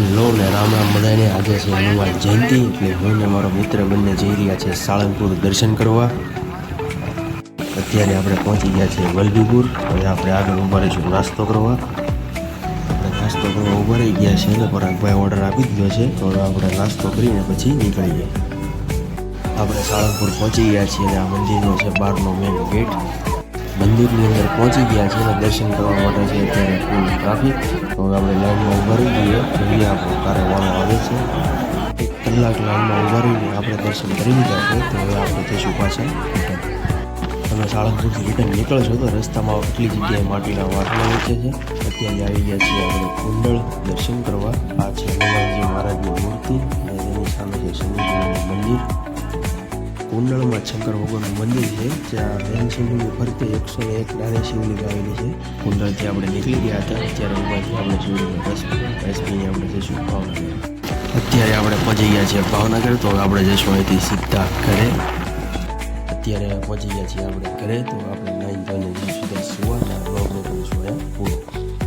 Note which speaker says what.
Speaker 1: Hello ને રામ રામ બધાને. આજે છે હનુમાન જયંતિ એટલે હું ને મારો મિત્ર બંને જઈ રહ્યા છે સાળંગપુર દર્શન કરવા. અત્યારે આપણે પહોંચી ગયા છે વલભીપુર. હવે આપણે આગળ ઊભા રહીશું નાસ્તો કરવા. આપણે નાસ્તો કરવા ઊભા રહી ગયા છે ને પરાગભાઈ ઓર્ડર આપી દીધો છે, તો હવે આપણે નાસ્તો કરીને પછી નીકળીએ. આપણે સાળંગપુર પહોંચી ગયા છીએ અને આ મંદિરનો છે બહારનો મેઇન ગેટ. મંદિરની અંદર પહોંચી ગયા છે અને દર્શન કરવા માટે છે અત્યારે ફૂલ ટ્રાફિક. તો હવે આપણે લાઈનમાં ઊભા રહી જઈએ, જોઈએ આપણો કારે વાળો આવે છે. 1 કલાક લાઈનમાં ઊભા રહીને આપણે દર્શન કરી લીધા છે, તો હવે આપણે જઈશું પાછા રિટર્ન. તમે સાળંગપુરથી રિટર્ન નીકળશો તો રસ્તામાં કેટલી જગ્યાએ માટીના વાસણો વેચે છે. અત્યારે આવી ગયા છીએ આપણે કુંડળ દર્શન કરવા. આ છે હનુમાનજી મહારાજની મૂર્તિ અને તેની સામે છે શનિદેવનું મંદિર. કુંડળમાં શંકર ભગવાનનું મંદિર છે, જ્યાં મેન શિવલિંગની ફરતે 101 નાની શિવલિંગ આવેલી છે. કુંડળથી આપણે નીકળી ગયા હતા, અત્યારે ઉભાથી આપણે શિવલિંગ રસપીને આપણે જઈશું ભાવનગર. અત્યારે આપણે પહોંચી ગયા છીએ ભાવનગર, તો હવે આપણે જઈશું અહીંથી સીધા ઘરે. અત્યારે પહોંચી ગયા છીએ આપણે ઘરે, તો આપણે નાહી